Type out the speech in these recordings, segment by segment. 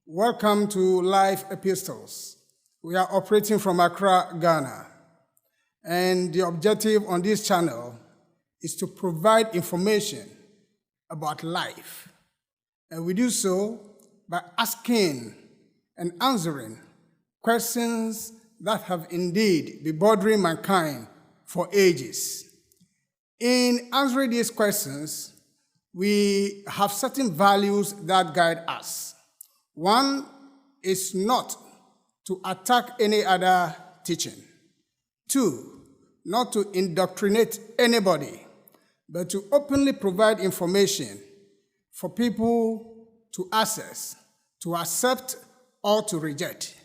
Welcome to Life Epistles. We are operating from Accra, Ghana. And the objective on this channel is to provide information about life. And we do so by asking and answering questions that have indeed been bothering mankind for ages. In answering these questions, we have certain values that guide us. One is not to attack any other teaching. Two, not to indoctrinate anybody, but to openly provide information for people to access, to accept, or to reject.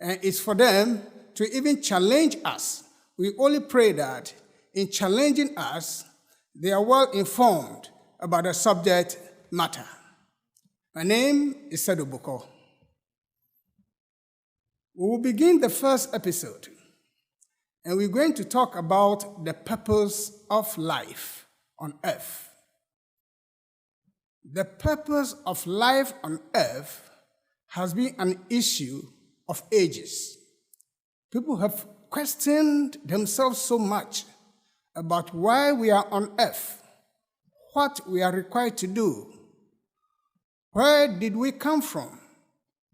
And it's for them to even challenge us. We only pray that in challenging us, they are well informed about the subject matter. My name is Seddoh Bokor. We will begin the first episode, and we're going to talk about the purpose of life on earth. The purpose of life on earth has been an issue of ages. People have questioned themselves so much about why we are on earth, what we are required to do, where did we come from,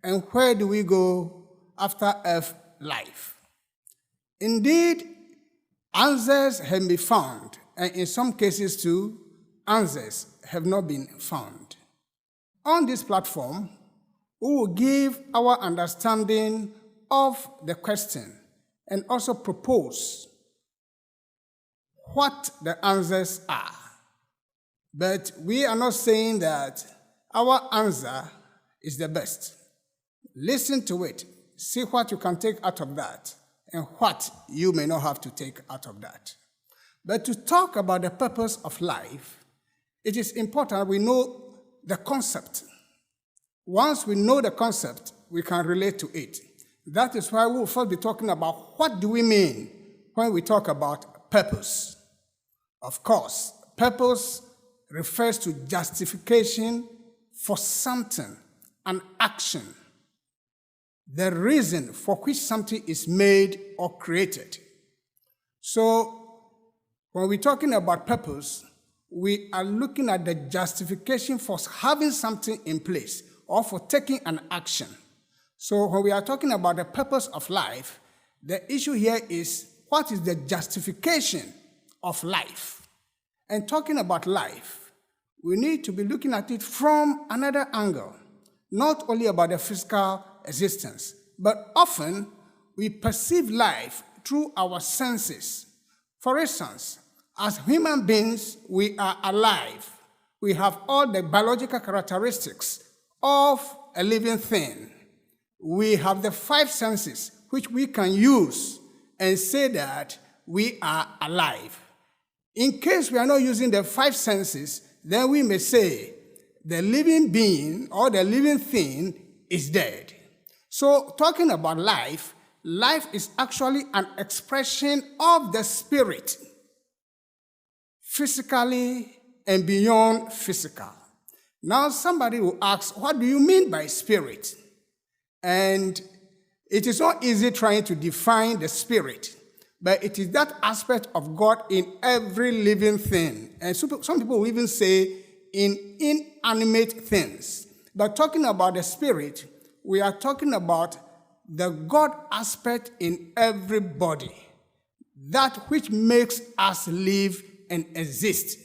and where do we go after earth life? Indeed, answers have been found, and in some cases too, answers have not been found. On this platform, we will give our understanding of the question and also propose what the answers are. But we are not saying that our answer is the best. Listen to it, see what you can take out of that, and what you may not have to take out of that. But to talk about the purpose of life, it is important we know the concept. Once we know the concept, we can relate to it. That is why we will first be talking about what do we mean when we talk about purpose. Of course, purpose refers to justification for something, an action, the reason for which something is made or created. So, when we're talking about purpose, we are looking at the justification for having something in place or for taking an action. So, when we are talking about the purpose of life, the issue here is what is the justification of life? And talking about life, we need to be looking at it from another angle, not only about the physical existence, but often we perceive life through our senses. For instance, as human beings, we are alive. We have all the biological characteristics of a living thing. We have the five senses which we can use and say that we are alive. In case we are not using the five senses, then we may say the living being or the living thing is dead. So talking about life, life is actually an expression of the spirit, physically and beyond physical. Now somebody will ask, what do you mean by spirit? And it is not easy trying to define the spirit, but it is that aspect of God in every living thing. And some people will even say in inanimate things. But talking about the spirit, we are talking about the God aspect in everybody, that which makes us live and exist.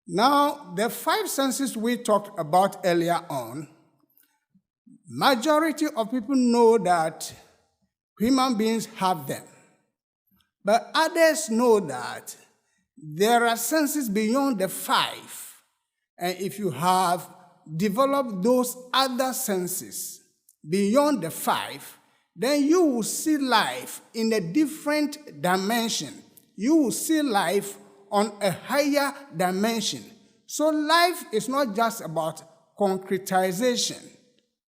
Now, the five senses we talked about earlier on, majority of people know that human beings have them. But others know that there are senses beyond the five. And if you have developed those other senses beyond the five, then you will see life in a different dimension. You will see life on a higher dimension. So life is not just about concretization.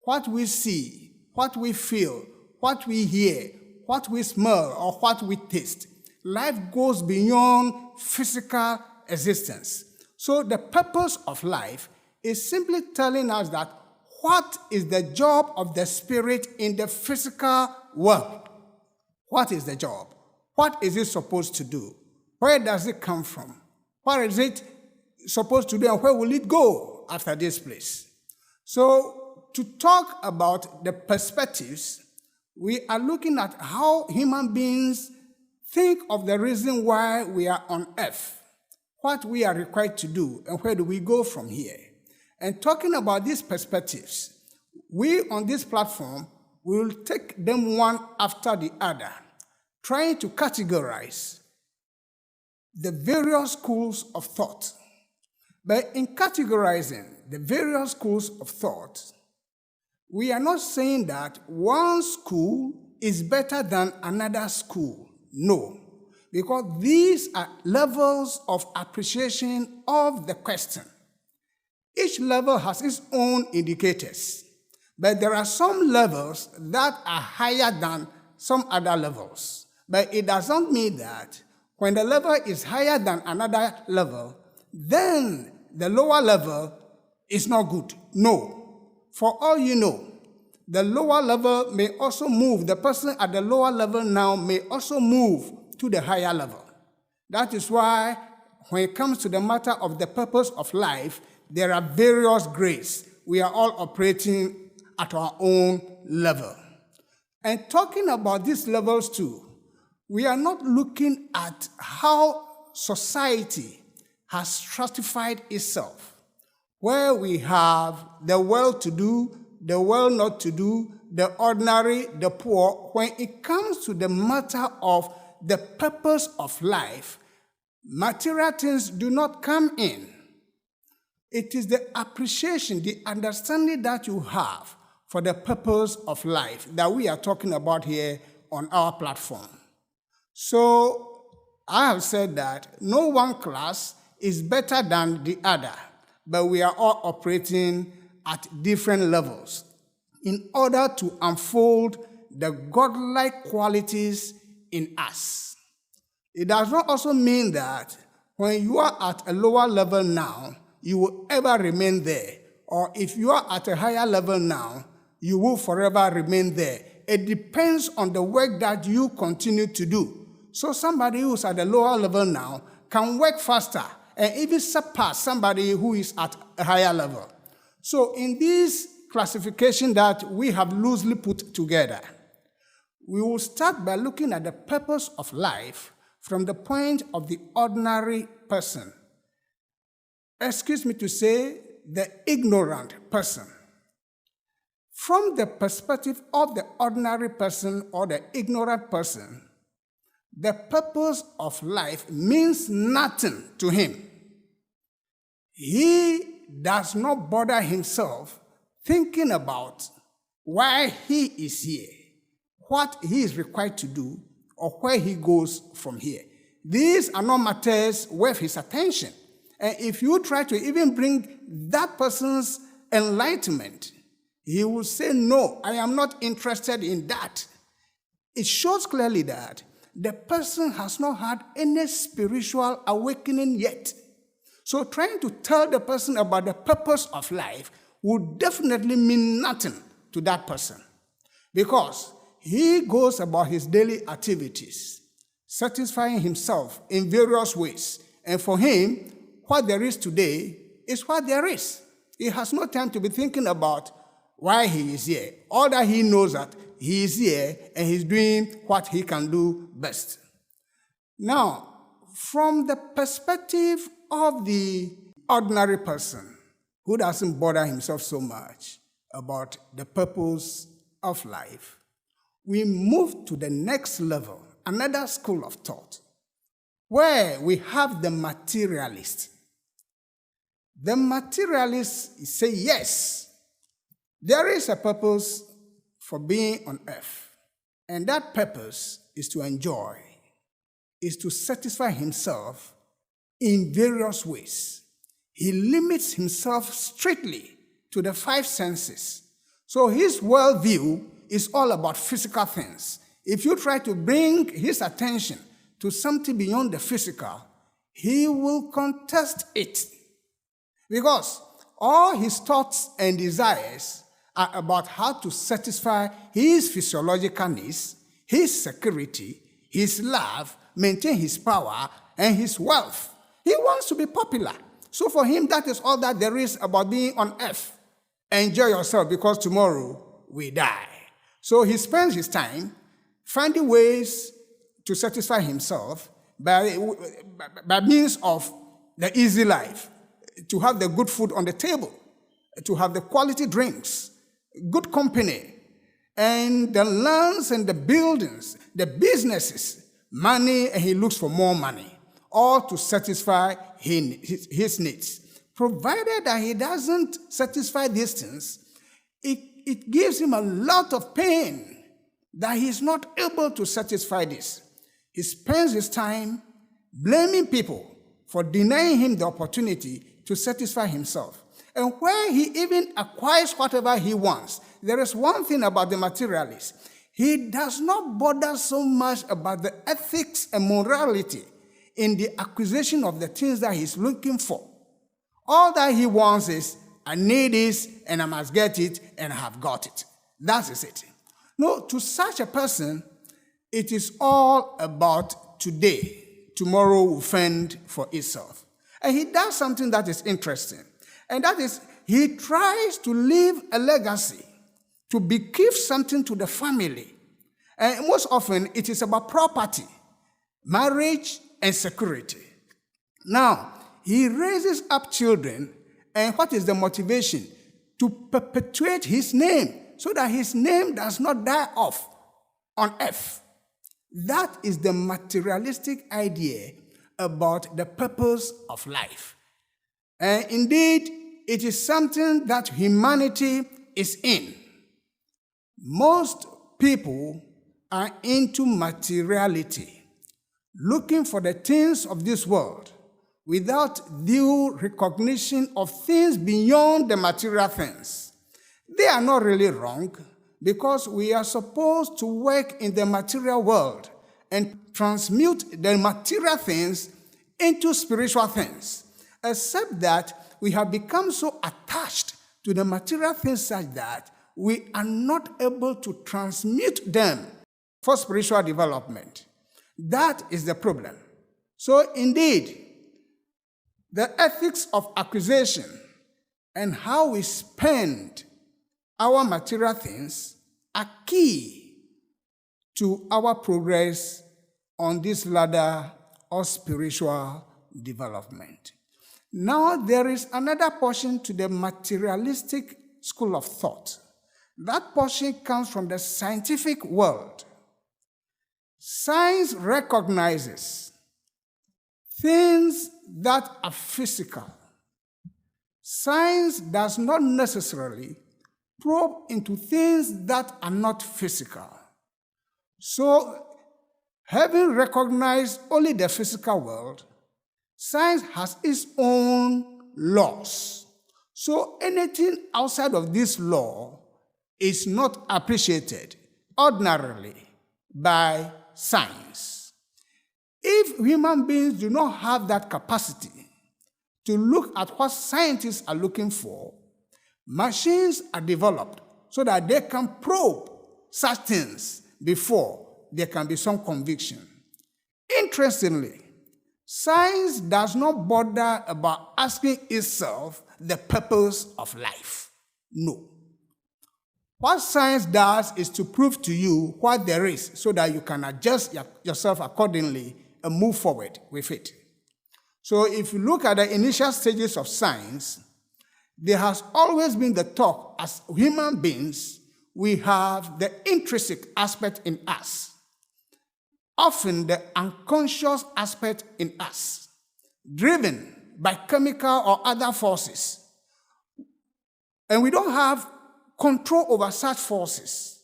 What we see, what we feel, what we hear, what we smell, or what we taste. Life goes beyond physical existence. So the purpose of life is simply telling us that what is the job of the spirit in the physical world? What is the job? What is it supposed to do? Where does it come from? What is it supposed to do, and where will it go after this place? So, to talk about the perspectives, we are looking at how human beings think of the reason why we are on earth, what we are required to do, and where do we go from here. And talking about these perspectives, we on this platform will take them one after the other, trying to categorize the various schools of thought. But in categorizing the various schools of thought, we are not saying that one school is better than another school. No, because these are levels of appreciation of the question. Each level has its own indicators, but there are some levels that are higher than some other levels. But it doesn't mean that when the level is higher than another level, then the lower level is not good. No. For all you know, the lower level may also move. The person at the lower level now may also move to the higher level. That is why when it comes to the matter of the purpose of life, there are various grades. We are all operating at our own level. And talking about these levels too, we are not looking at how society has stratified itself, where we have the well-to-do, the well-not-to-do, the ordinary, the poor. When it comes to the matter of the purpose of life, material things do not come in. It is the appreciation, the understanding that you have for the purpose of life that we are talking about here on our platform. So I have said that no one class is better than the other, but we are all operating at different levels in order to unfold the godlike qualities in us. It does not also mean that when you are at a lower level now, you will ever remain there, or if you are at a higher level now, you will forever remain there. It depends on the work that you continue to do. So somebody who's at the lower level now can work faster and even surpass somebody who is at a higher level. So in this classification that we have loosely put together, we will start by looking at the purpose of life from the point of the ordinary person. Excuse me to say, the ignorant person. From the perspective of the ordinary person or the ignorant person, the purpose of life means nothing to him. He does not bother himself thinking about why he is here, what he is required to do, or where he goes from here. These are not matters worth his attention. And if you try to even bring that person's enlightenment, he will say, no, I am not interested in that. It shows clearly that the person has not had any spiritual awakening yet. So trying to tell the person about the purpose of life would definitely mean nothing to that person, because he goes about his daily activities, satisfying himself in various ways. And for him, what there is today is what there is. He has no time to be thinking about why he is here. All that he knows that he is here and he's doing what he can do best. Now, from the perspective of the ordinary person who doesn't bother himself so much about the purpose of life, we move to the next level, another school of thought, where we have the materialist. The materialists say, yes, there is a purpose for being on earth, and that purpose is to enjoy, is to satisfy himself in various ways. He limits himself strictly to the five senses. So his worldview is all about physical things. If you try to bring his attention to something beyond the physical, he will contest it. Because all his thoughts and desires are about how to satisfy his physiological needs, his security, his love, maintain his power, and his wealth. He wants to be popular. So for him, that is all that there is about being on earth. Enjoy yourself because tomorrow we die. So he spends his time finding ways to satisfy himself by means of the easy life, to have the good food on the table, to have the quality drinks, good company, and the lands and the buildings, the businesses, money, and he looks for more money, all to satisfy his needs. Provided that he doesn't satisfy these things, it gives him a lot of pain that he's not able to satisfy this. He spends his time blaming people for denying him the opportunity to satisfy himself. And where he even acquires whatever he wants, there is one thing about the materialist. He does not bother so much about the ethics and morality in the acquisition of the things that he's looking for. All that he wants is, I need this, and I must get it, and I have got it. That is it. No, to such a person, it is all about today. Tomorrow will fend for itself. And he does something that is interesting. And that is, he tries to leave a legacy, to bequeath something to the family. And most often, it is about property, marriage, and security. Now, he raises up children, and what is the motivation? To perpetuate his name, so that his name does not die off on earth. That is the materialistic idea about the purpose of life. And indeed, it is something that humanity is in. Most people are into materiality, looking for the things of this world without due recognition of things beyond the material things. They are not really wrong, because we are supposed to work in the material world and transmute the material things into spiritual things, except that we have become so attached to the material things such that we are not able to transmute them for spiritual development. That is the problem. So indeed, the ethics of acquisition and how we spend our material things are key to our progress on this ladder of spiritual development. Now, there is another portion to the materialistic school of thought. That portion comes from the scientific world. Science recognizes things that are physical. Science does not necessarily probe into things that are not physical. So, having recognized only the physical world, science has its own laws. So, anything outside of this law is not appreciated ordinarily by science. If human beings do not have that capacity to look at what scientists are looking for, machines are developed so that they can probe such things before there can be some conviction. Interestingly, science does not bother about asking itself the purpose of life. No. What science does is to prove to you what there is so that you can adjust yourself accordingly and move forward with it. So if you look at the initial stages of science, there has always been the talk as human beings, we have the intrinsic aspect in us, often the unconscious aspect in us, driven by chemical or other forces. And we don't have control over such forces.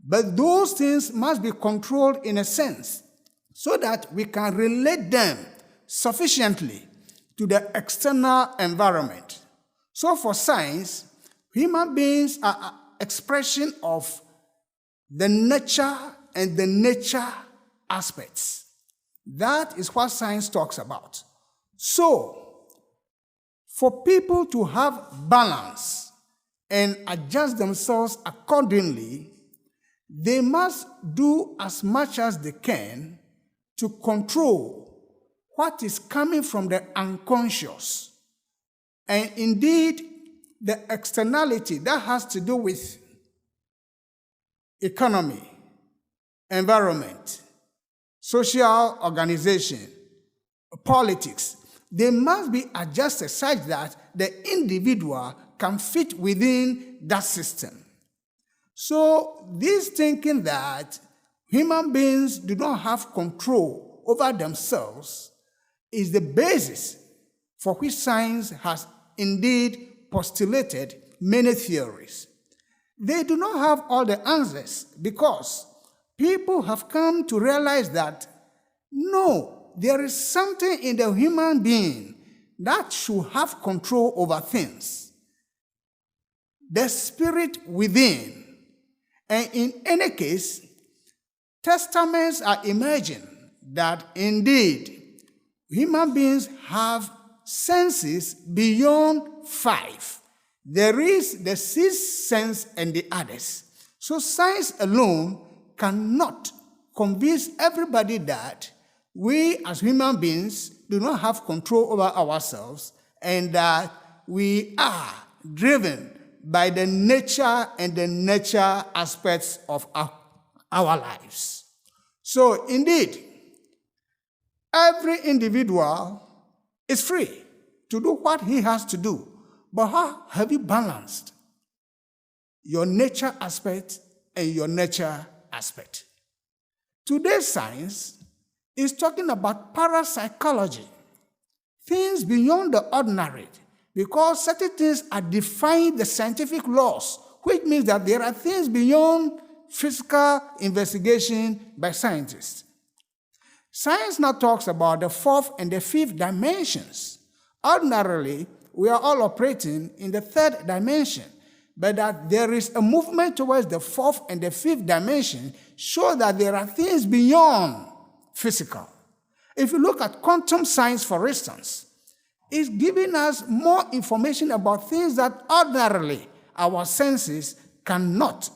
But those things must be controlled in a sense so that we can relate them sufficiently to the external environment. So for science, human beings are an expression of the nature and the nature aspects. That is what science talks about. So, for people to have balance and adjust themselves accordingly, they must do as much as they can to control what is coming from the unconscious. And indeed, the externality that has to do with economy, environment, social organization, politics, they must be adjusted such that the individual can fit within that system. So this thinking that human beings do not have control over themselves is the basis for which science has indeed postulated many theories. They do not have all the answers because people have come to realize that no, there is something in the human being that should have control over things. The spirit within. And in any case, testaments are emerging that indeed human beings have senses beyond 5. There is the sixth sense and the others. So science alone cannot convince everybody that we as human beings do not have control over ourselves and that we are driven by the nature and the nature aspects of our lives. So indeed, every individual is free to do what he has to do. But how have you balanced your nature aspect and your nature aspect? Today's science is talking about parapsychology, things beyond the ordinary, because certain things are defying the scientific laws, which means that there are things beyond physical investigation by scientists. Science now talks about the fourth and the fifth dimensions. Ordinarily, we are all operating in the third dimension, but that there is a movement towards the fourth and the fifth dimension shows that there are things beyond physical. If you look at quantum science, for instance, it's giving us more information about things that ordinarily our senses cannot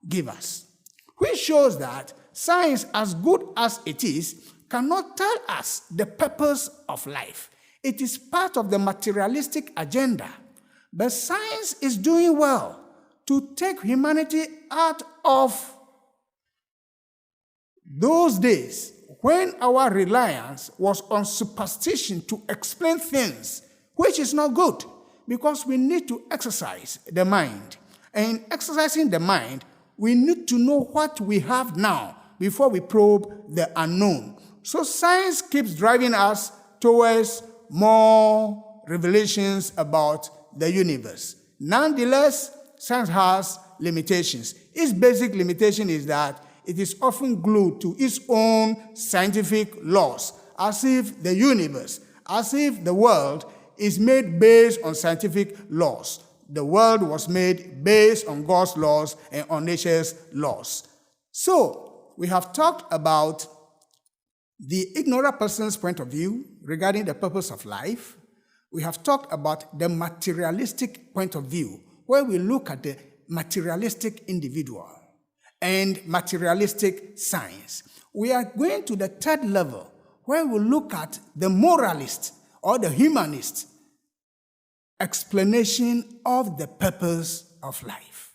give us, which shows that science, as good as it is, cannot tell us the purpose of life. It is part of the materialistic agenda. But science is doing well to take humanity out of those days when our reliance was on superstition to explain things, which is not good, because we need to exercise the mind. And in exercising the mind, we need to know what we have now before we probe the unknown. So science keeps driving us towards more revelations about the universe. Nonetheless, science has limitations. Its basic limitation is that it is often glued to its own scientific laws, as if the universe, as if the world is made based on scientific laws. The world was made based on God's laws and on nature's laws. So, we have talked about the ignorant person's point of view regarding the purpose of life. We have talked about the materialistic point of view, where we look at the materialistic individual and materialistic science. We are going to the third level, where we look at the moralist or the humanist explanation of the purpose of life.